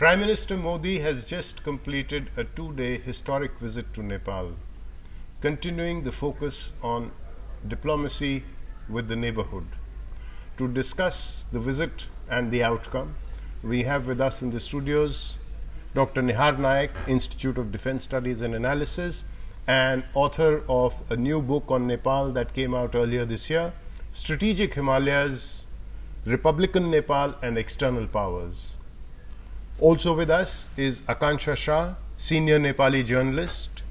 Prime Minister Modi has just completed a 2-day historic visit to Nepal, continuing the focus on diplomacy with the neighborhood. To discuss the visit and the outcome, we have with us in the studios Dr. Nihar Nayak, Institute of Defense Studies and Analysis, and author of a new book on Nepal that came out earlier this year, Strategic Himalayas, Republican Nepal and External Powers. Also with us is Akanshya Shah, senior Nepali journalist,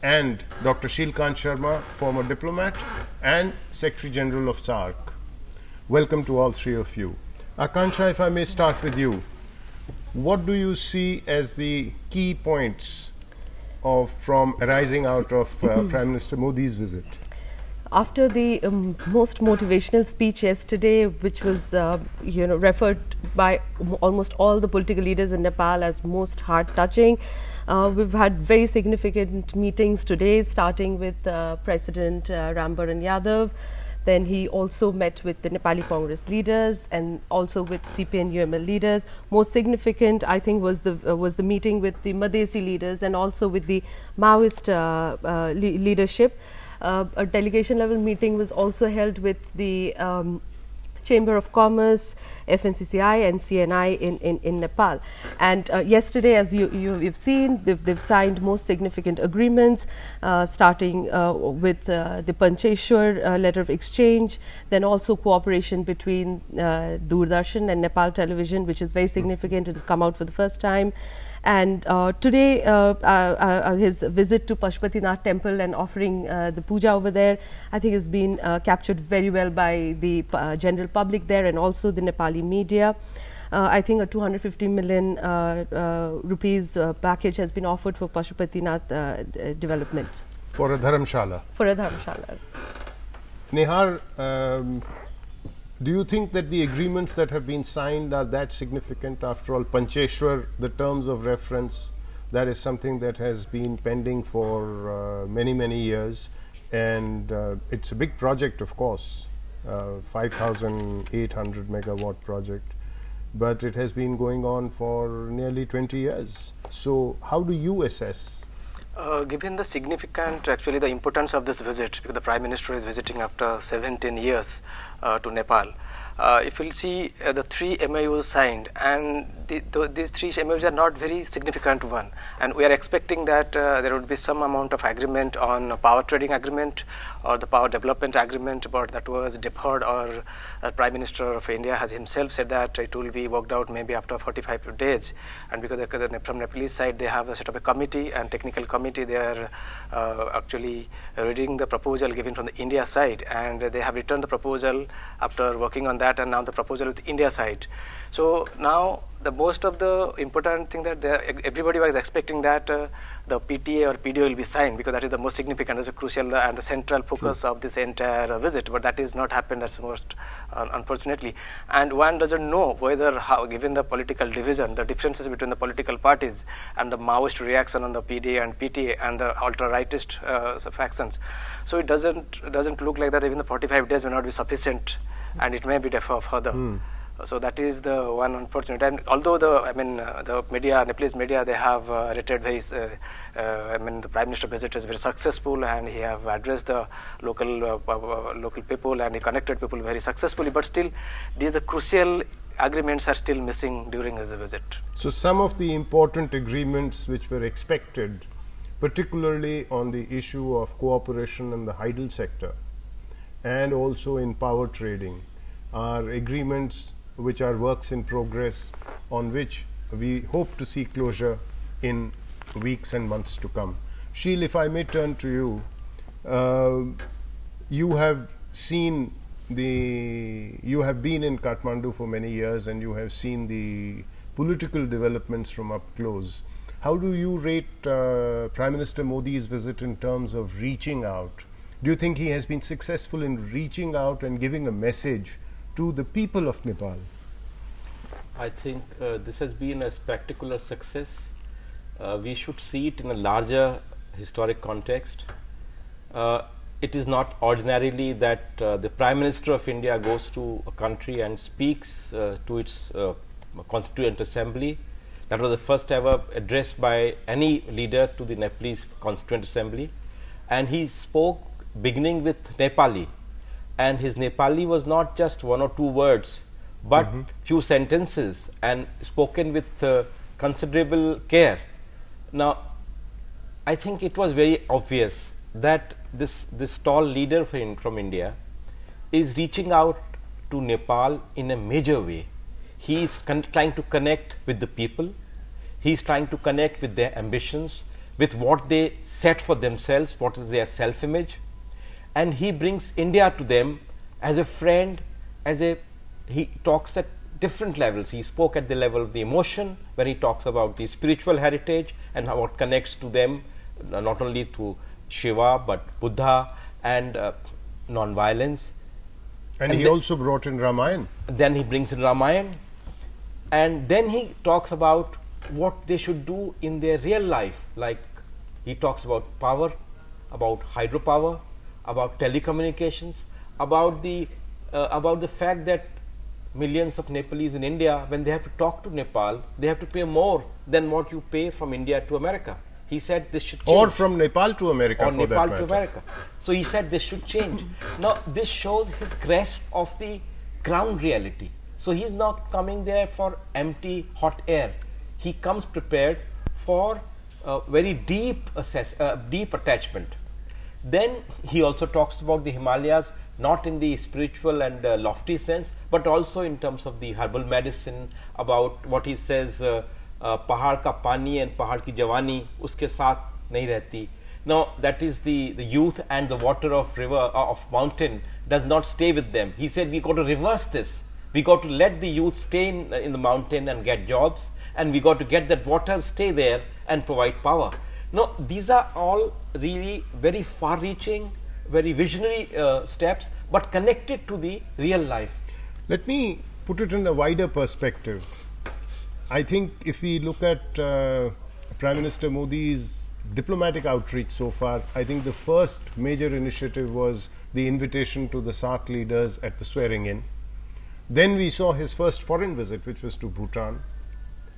and Dr. Sheel Sharma, former diplomat and Secretary General of SAARC. Welcome to all three of you. Akanshya, if I may start with you, what do you see as the key points from arising out of Prime Minister Modi's visit? After the most motivational speech yesterday, which was referred by almost all the political leaders in Nepal as most heart-touching, we've had very significant meetings today, starting with President Rambaran Yadav. Then he also met with the Nepali Congress leaders and also with CPN-UML leaders. Most significant, I think, was the meeting with the Madhesi leaders and also with the Maoist leadership. A delegation level meeting was also held with the Chamber of Commerce, FNCCI and CNI in Nepal. And yesterday, as you've seen, they've signed most significant agreements, starting with the Pancheshwar letter of exchange, then also cooperation between Doordarshan and Nepal Television, which is very significant. It will come out for the first time. And today, his visit to Pashupatinath temple and offering the puja over there, I think has been captured very well by the general public there and also the Nepali media. I think a 250 million rupees package has been offered for Pashupatinath development. For a dharamshala? For a dharamshala. Nihar, do you think that the agreements that have been signed are that significant? After all, Pancheshwar, the terms of reference, that is something that has been pending for many years, and it's a big project, of course, 5,800 megawatt project, but it has been going on for nearly 20 years. So how do you assess? Given the significant, actually the importance of this visit, because the Prime Minister is visiting after 17 years to Nepal, if you'll see the 3 MOUs signed, and these 3 MOUs are not very significant one, and we are expecting that there would be some amount of agreement on power trading agreement or the power development agreement, but that was deferred, or Prime Minister of India has himself said that it will be worked out maybe after 45 days, and because from Nepalese side they have set up a committee and technical committee, they are actually reading the proposal given from the India side, and they have returned the proposal after working on that, and now the proposal with India side. So now the most of the important thing that everybody was expecting that the PTA or PDO will be signed, because that is the most significant, that's a crucial and the central focus of this entire visit, but that is not happened, that's most unfortunately. And one doesn't know whether, given the political division, the differences between the political parties and the Maoist reaction on the PDA and PTA and the ultra-rightist factions. So it doesn't look like that even the 45 days may not be sufficient, and it may be deferred further. So that is the one unfortunate. And although the media, Nepalese media, they have rated very, the Prime Minister visit is very successful, and he have addressed the local people and he connected people very successfully. But still, the crucial agreements are still missing during his visit. So some of the important agreements which were expected, particularly on the issue of cooperation in the hydel sector and also in power trading, are agreements which are works in progress, on which we hope to see closure in weeks and months to come. Sheel, if I may turn to you, you have been in Kathmandu for many years, and you have seen the political developments from up close. How do you rate Prime Minister Modi's visit in terms of reaching out? Do you think he has been successful in reaching out and giving a message to the people of Nepal? I think this has been a spectacular success. We should see it in a larger historic context. It is not ordinarily that the Prime Minister of India goes to a country and speaks to its Constituent Assembly That was the first ever address by any leader to the Nepalese Constituent Assembly, and he spoke beginning with Nepali, and his Nepali was not just one or two words, but few sentences, and spoken with considerable care. Now, I think it was very obvious that this tall leader from India is reaching out to Nepal in a major way. He is trying to connect with the people, he is trying to connect with their ambitions, with what they set for themselves, what is their self-image, and he brings India to them as a friend, he talks at different levels. He spoke at the level of the emotion, where he talks about the spiritual heritage and how what connects to them, not only to Shiva but Buddha and non-violence. And he also brought in Ramayana. Then he brings in Ramayana, and then he talks about what they should do in their real life. Like he talks about power, about hydropower, about telecommunications, about the fact that millions of Nepalese in India, when they have to talk to Nepal, they have to pay more than what you pay from India to America. He said this should change. Or from Nepal to America, or for Nepal that matter. to America. So he said this should change. Now this shows his grasp of the ground reality. So he is not coming there for empty hot air. He comes prepared for very deep attachment. Then he also talks about the Himalayas, not in the spiritual and lofty sense, but also in terms of the herbal medicine, about what he says, pahad ka pani and pahad ki jawani uske saath nahi rehti. Now that is the youth and the water of river of mountain does not stay with them. He said we got to reverse this. We got to let the youth stay in the mountain and get jobs, and we got to get that water stay there and provide power. Now these are all really very far-reaching, very visionary steps, but connected to the real life. Let me put it in a wider perspective. I think if we look at Prime Minister Modi's diplomatic outreach so far, I think the first major initiative was the invitation to the SAARC leaders at the swearing in. Then we saw his first foreign visit, which was to Bhutan,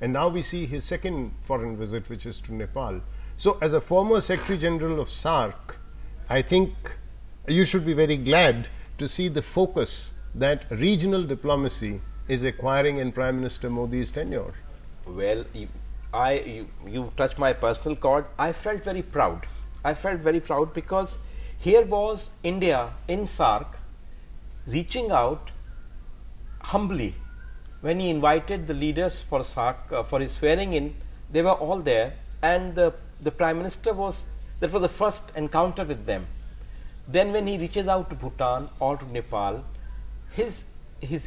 and now we see his second foreign visit, which is to Nepal. So as a former Secretary General of SAARC, I think you should be very glad to see the focus that regional diplomacy is acquiring in Prime Minister Modi's tenure. Well, you touched my personal chord. I felt very proud. I felt very proud because here was India in SAARC reaching out humbly. When he invited the leaders for SAARC for his swearing in, they were all there, and the Prime Minister that was the first encounter with them. Then when he reaches out to Bhutan or to Nepal, his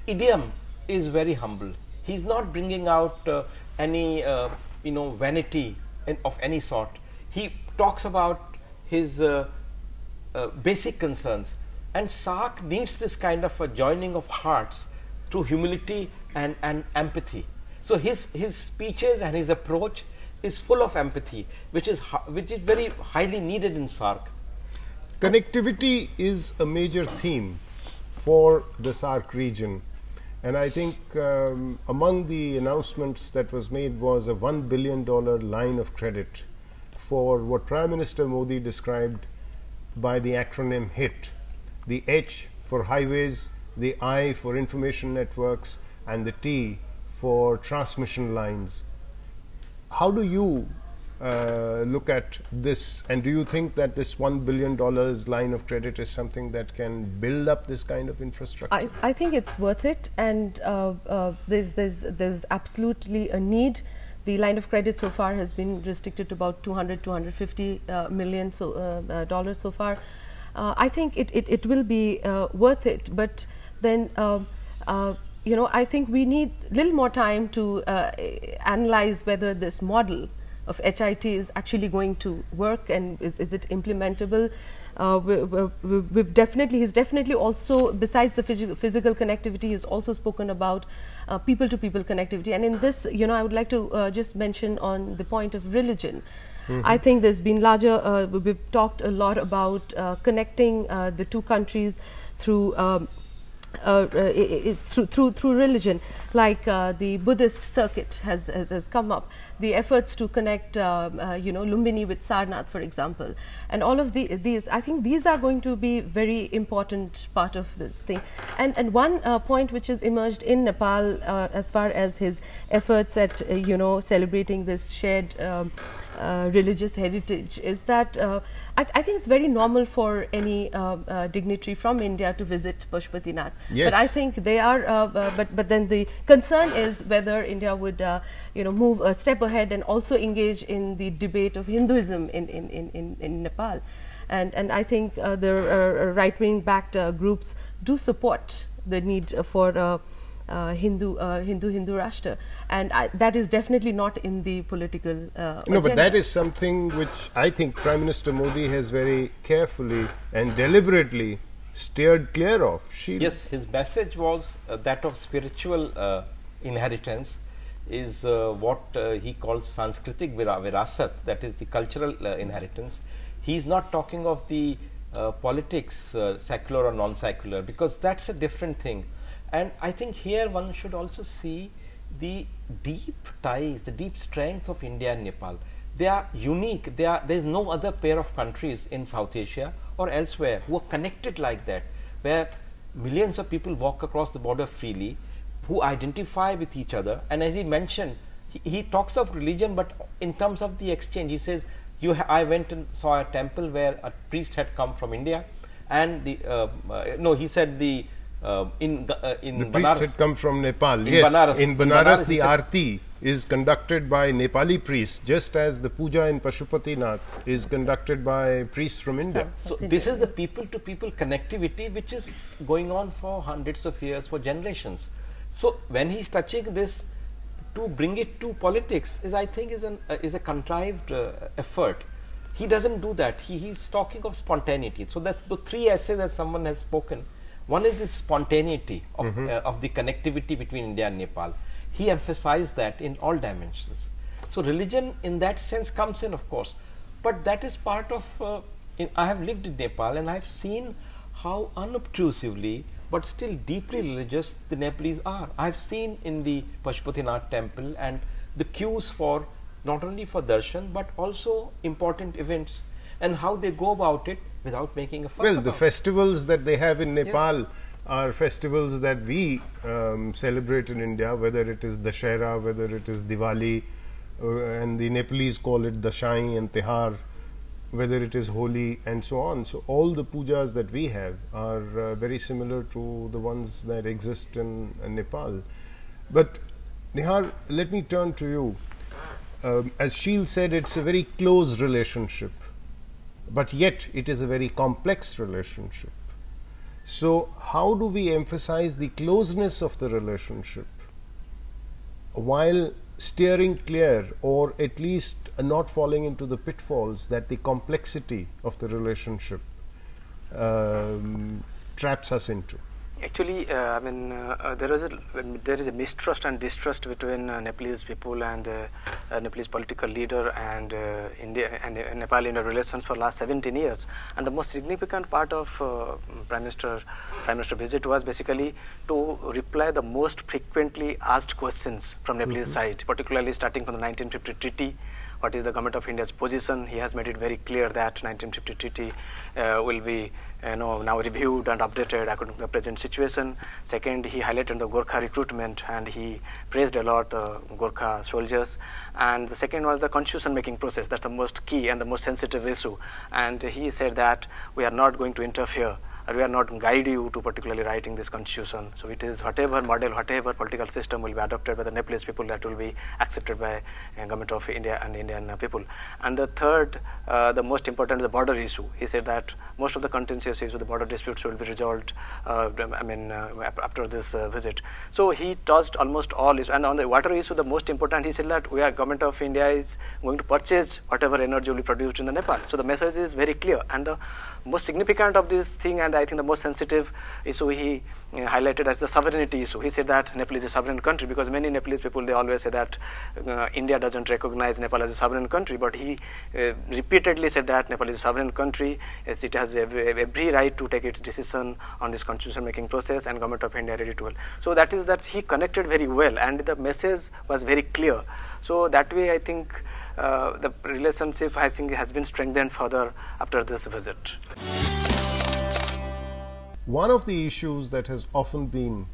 idiom is very humble. He is not bringing out any vanity of any sort. He talks about his basic concerns, and SAARC needs this kind of a joining of hearts through humility and empathy. So his speeches and his approach is full of empathy, which is very highly needed in SAARC. Connectivity is a major theme for the SAARC region, and I think among the announcements that was made was a $1 billion line of credit for what Prime Minister Modi described by the acronym HIT, the H for highways, the I for information networks, and the T for transmission lines. How do you look at this, and do you think that this $1 billion line of credit is something that can build up this kind of infrastructure? I think it's worth it, and there's absolutely a need. The line of credit so far has been restricted to about $250 million dollars so far. I think it will be worth it, but then I think we need a little more time to analyze whether this model of HIT is actually going to work, and is it implementable. He's definitely also, besides the physical connectivity, he's also spoken about people-to-people connectivity. And in this, I would like to just mention on the point of religion. I think there's been larger, we've talked a lot about connecting the two countries through through religion, like the Buddhist circuit has come up, the efforts to connect Lumbini with Sarnath, for example, and all of these, I think these are going to be very important part of this thing. And one point which has emerged in Nepal as far as his efforts at celebrating this shared religious heritage is that I think it's very normal for any dignitary from India to visit Pashupatinath. Yes. But I think they are, but then the concern is whether India would move a step ahead and also engage in the debate of Hinduism in Nepal. And I think the right-wing backed groups do support the need for Hindu Rashtra, and that is definitely not in the political No, agenda. but that is something which I think Prime Minister Modi has very carefully and deliberately steered clear of. Sheel. Yes, his message was that of spiritual inheritance is what he calls Sanskritik Virasat, that is the cultural inheritance. He is not talking of the politics, secular or non-secular, because that's a different thing. And I think here one should also see the deep ties, the deep strength of India and Nepal. They are unique. There is no other pair of countries in South Asia or elsewhere who are connected like that, where millions of people walk across the border freely, who identify with each other. And as he mentioned, he talks of religion, but in terms of the exchange, he says, I went and saw a temple where a priest had come from India, and he said the the priest Banaras had come from Nepal. In Yes, Banaras. in In Banaras, Banaras, the he said- Aarti is conducted by Nepali priests, just as the puja in Pashupatinath is conducted by priests from India. So this is the people-to-people connectivity which is going on for hundreds of years, for generations. So when he's touching this, to bring it to politics is, I think, is a contrived effort. He doesn't do that. He's talking of spontaneity. So that's the three essays that someone has spoken. One is this spontaneity of the connectivity between India and Nepal. He emphasized that in all dimensions. So religion in that sense comes in, of course, but that is part of, I have lived in Nepal and I have seen how unobtrusively but still deeply religious the Nepalese are. I have seen in the Pashupatinath temple and the queues for not only for darshan but also important events, and how they go about it without making a fuss Well, about the it. festivals that they have in Nepal are festivals that we celebrate in India, whether it is Dashera, whether it is Diwali, and the Nepalese call it Dashai and Tihar, whether it is Holi and so on. So all the pujas that we have are very similar to the ones that exist in Nepal. But Nihar, let me turn to you. As Sheel said, it's a very close relationship, but yet it is a very complex relationship. So how do we emphasize the closeness of the relationship while steering clear, or at least not falling into the pitfalls that the complexity of the relationship traps us into? Actually, there is a mistrust and distrust between Nepalese people and Nepalese political leader and India and Nepal-India relations for last 17 years. And the most significant part of Prime Minister visit was basically to reply the most frequently asked questions from Nepalese side, particularly starting from the 1950 treaty. What is the government of India's position? He has made it very clear that 1950 treaty will be now reviewed and updated according to the present situation. Second, he highlighted the Gorkha recruitment and he praised a lot Gorkha soldiers. And the second was the constitution making process. That's the most key and the most sensitive issue. And he said that we are not going to interfere, or we are not guide you to particularly writing this constitution. So it is whatever model, whatever political system will be adopted by the Nepalese people, that will be accepted by government of India and Indian people. And the third, the most important, is the border issue. He said that most of the contentious issues, the border disputes, will be resolved after this visit. So he touched almost all issues. And on the water issue, the most important, he said that government of India is going to purchase whatever energy will be produced in the Nepal. So the message is very clear. And the most significant of this thing, and I think the most sensitive issue he highlighted as the sovereignty issue. He said that Nepal is a sovereign country, because many Nepalese people, they always say that India doesn't recognize Nepal as a sovereign country, but he repeatedly said that Nepal is a sovereign country, as it has every right to take its decision on this constitution making process, and Government of India ready to well. So that is that he connected very well, and the message was very clear. So that way I think the relationship, I think, has been strengthened further after this visit. One of the issues that has often been,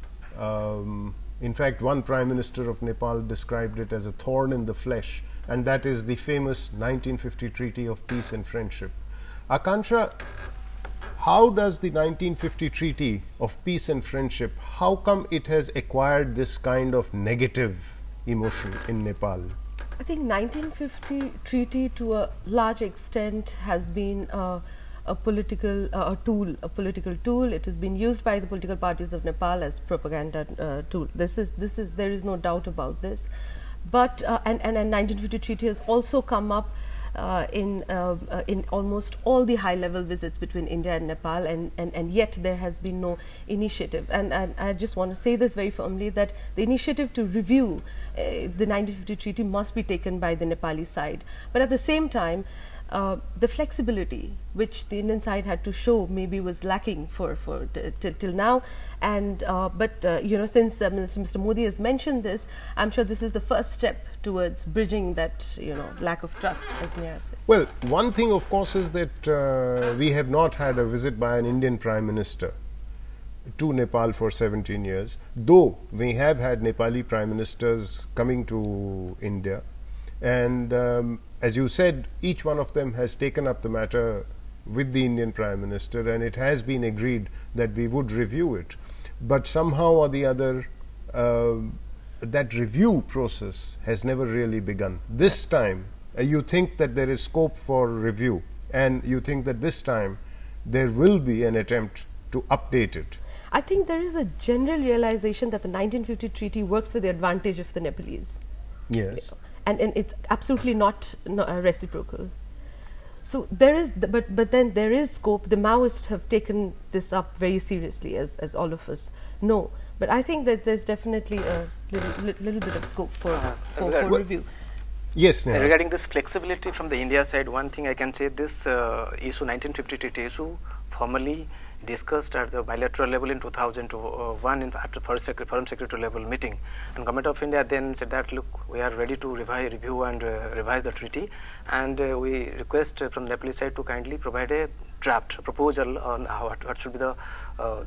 in fact, one Prime Minister of Nepal described it as a thorn in the flesh, and that is the famous 1950 Treaty of Peace and Friendship. Akanshya, how does the 1950 Treaty of Peace and Friendship, how come it has acquired this kind of negative emotion in Nepal? I think 1950 treaty to a large extent has been a political tool. It has been used by the political parties of Nepal as propaganda tool. There is no doubt about this. But and 1950 treaty has also come up in almost all the high-level visits between India and Nepal, and yet there has been no initiative. And I just want to say this very firmly, that the initiative to review the 1950 treaty must be taken by the Nepali side. But at the same time, the flexibility which the Indian side had to show maybe was lacking till now, and you know, since Mr. Modi has mentioned this, I'm sure this is the first step towards bridging that, you know, lack of trust, as Nihar says. Well, one thing of course is that we have not had a visit by an Indian Prime Minister to Nepal for 17 years, though we have had Nepali Prime Ministers coming to India, and as you said, each one of them has taken up the matter with the Indian Prime Minister, and it has been agreed that we would review it. But somehow or the other, that review process has never really begun. This time, you think that there is scope for review, and you think that this time there will be an attempt to update it. I think there is a general realization that the 1950 treaty works for the advantage of the Nepalese. Yes. And it's absolutely not reciprocal. So there is, but then there is scope. The Maoists have taken this up very seriously, as all of us know. But I think that there's definitely a little bit of scope for review. Yes, Nihar. Regarding this flexibility from the India side, one thing I can say, this issue, 1950 treaty issue, formally discussed at the bilateral level in 2001 at the Foreign Secretary level meeting, and Government of India then said that, look, we are ready to review and revise the treaty, and we request from the Nepalese side to kindly provide a draft proposal on what should be the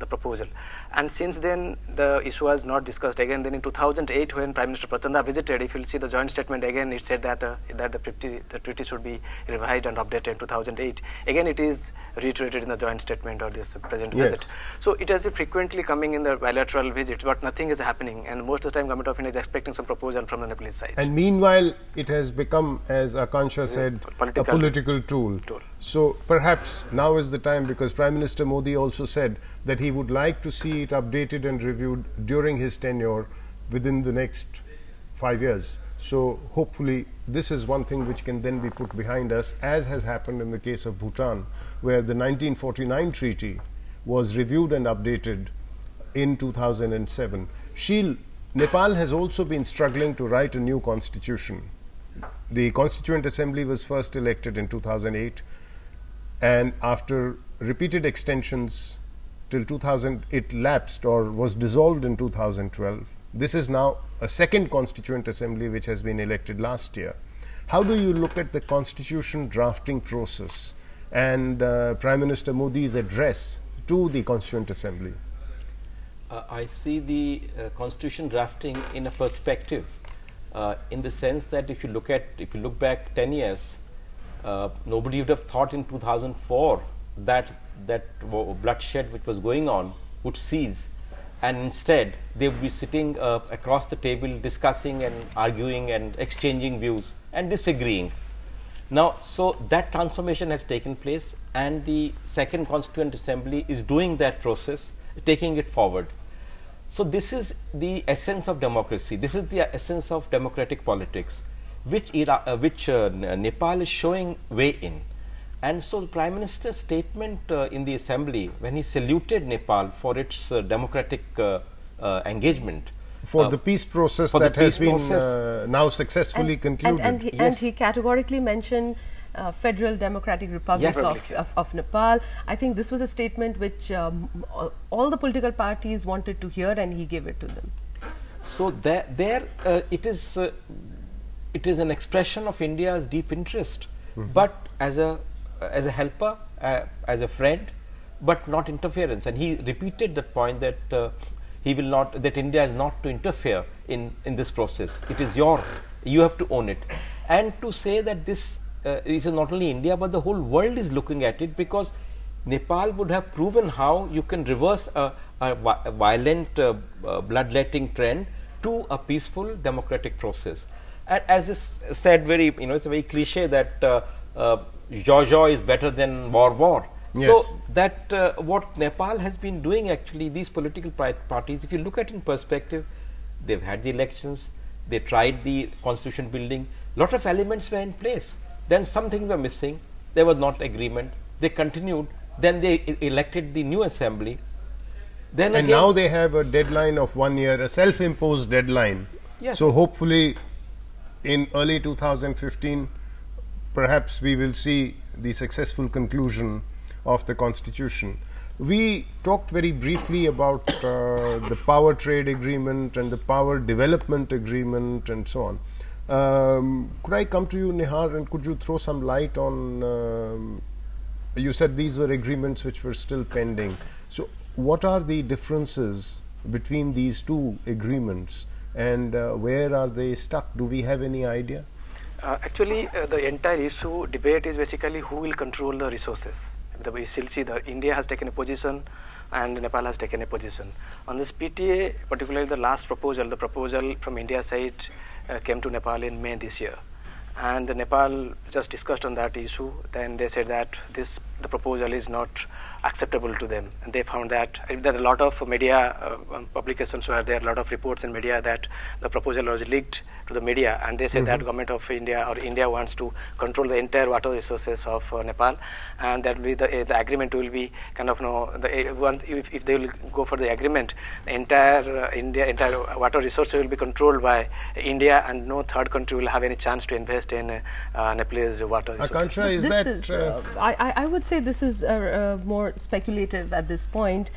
proposal. And since then the issue was not discussed again. Then in 2008, when Prime Minister Prachanda visited, if you will see the joint statement again, it said that the treaty should be revised and updated in 2008. Again it is reiterated in the joint statement or this present visit. So it has frequently coming in the bilateral visit, but nothing is happening, and most of the time Government of India is expecting some proposal from the Nepalese side. And meanwhile it has become, as Akanshya said, a political tool. So perhaps now is the time, because Prime Minister Modi also said that he would like to see it updated and reviewed during his tenure within the next 5 years. So hopefully this is one thing which can then be put behind us, as has happened in the case of Bhutan, where the 1949 treaty was reviewed and updated in 2007. Sheel, Nepal has also been struggling to write a new constitution. The Constituent Assembly was first elected in 2008, and after repeated extensions till 2000, it lapsed or was dissolved in 2012. This is now a second Constituent Assembly which has been elected last year. How do you look at the constitution drafting process and Prime Minister Modi's address to the Constituent Assembly? I see the constitution drafting in a perspective, in the sense that if you look back 10 years, nobody would have thought in 2004 that bloodshed which was going on would cease, and instead they would be sitting across the table discussing and arguing and exchanging views and disagreeing. Now, so that transformation has taken place, and the second Constituent Assembly is doing that process, taking it forward. So this is the essence of democracy. This is the essence of democratic politics, which Nepal is showing way in. And so the Prime Minister's statement in the assembly, when he saluted Nepal for its democratic engagement, for the peace process that has been now successfully concluded. And he categorically mentioned Federal Democratic Republic of Nepal. I think this was a statement which all the political parties wanted to hear, and he gave it to them. So it is an expression of India's deep interest, but as a helper, as a friend, but not interference. And he repeated that point that he will not, that India is not to interfere in this process. It is you have to own it. And to say that this is not only India but the whole world is looking at it, because Nepal would have proven how you can reverse a violent bloodletting trend to a peaceful democratic process. And as is said, it's a very cliche that Jojo is better than war. Yes. So that what Nepal has been doing, actually, these political parties, if you look at it in perspective, they've had the elections, they tried the constitution building, lot of elements were in place. Then some things were missing, there was not agreement, they continued, then they elected the new assembly. Then and now they have a deadline of 1 year, a self-imposed deadline. Yes. So hopefully in early 2015, perhaps we will see the successful conclusion of the constitution. We talked very briefly about the power trade agreement and the power development agreement and so on. Could I come to you, Nihar, and could you throw some light on, you said these were agreements which were still pending. So what are the differences between these two agreements, and where are they stuck? Do we have any idea? Actually, the entire issue debate is basically who will control the resources. We still see that India has taken a position and Nepal has taken a position. On this PTA, particularly the last proposal, the proposal from India side came to Nepal in May this year. And Nepal just discussed on that issue. Then they said that the proposal is not acceptable to them. And they found that there are a lot of media publications where there are a lot of reports in media that the proposal was leaked to the media, and they said that government of India or India wants to control the entire water resources of Nepal, and that will be the agreement will be kind of if they will go for the agreement, the entire water resources will be controlled by India, and no third country will have any chance to invest in Nepalese water resources. Akanshya, I would say this is more speculative at this point.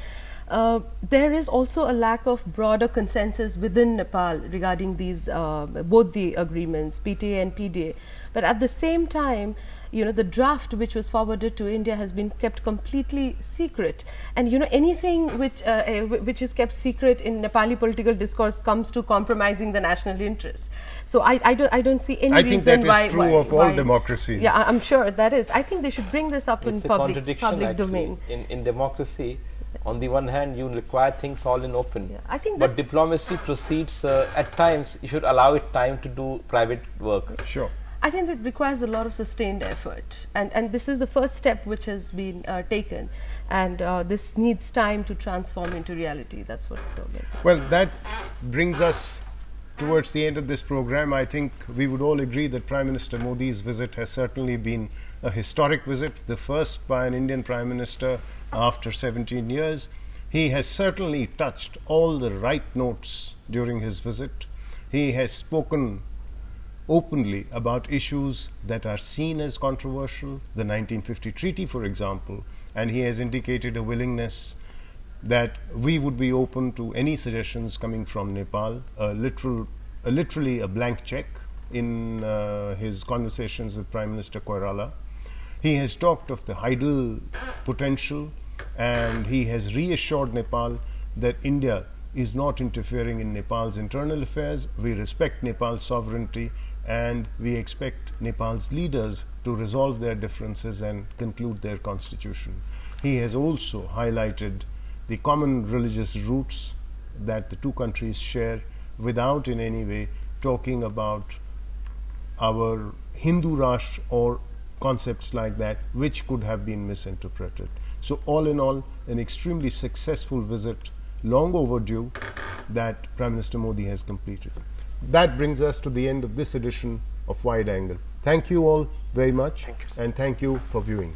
There is also a lack of broader consensus within Nepal regarding these both the agreements, PTA and PDA. But at the same time, the draft which was forwarded to India has been kept completely secret. And anything which is kept secret in Nepali political discourse comes to compromising the national interest. So I don't see any reason why. I think that is true of all democracies. Yeah, I'm sure that is. I think they should bring this up in public domain. In democracy, on the one hand, you require things all in open. Yeah, I think but diplomacy proceeds at times. You should allow it time to do private work. Sure. I think it requires a lot of sustained effort, and this is the first step which has been taken, and this needs time to transform into reality. That's what. Well, that brings us towards the end of this program. I think we would all agree that Prime Minister Modi's visit has certainly been a historic visit, the first by an Indian Prime Minister after 17 years. He has certainly touched all the right notes during his visit. He has spoken openly about issues that are seen as controversial, the 1950 treaty, for example, and he has indicated a willingness that we would be open to any suggestions coming from Nepal, literally a blank check in his conversations with Prime Minister Koirala. He has talked of the hydel potential, and he has reassured Nepal that India is not interfering in Nepal's internal affairs. We respect Nepal's sovereignty, and we expect Nepal's leaders to resolve their differences and conclude their constitution. He has also highlighted the common religious roots that the two countries share, without in any way talking about our Hindu Rashtra or concepts like that, which could have been misinterpreted. So all in all, an extremely successful visit, long overdue, that Prime Minister Modi has completed. That brings us to the end of this edition of Wide Angle. Thank you all very much, Thank you. and thank you for viewing.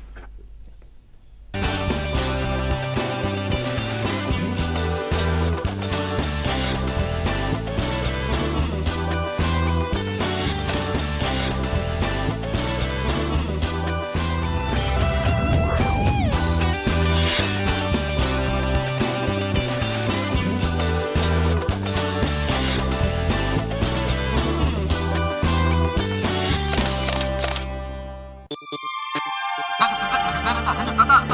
Tata,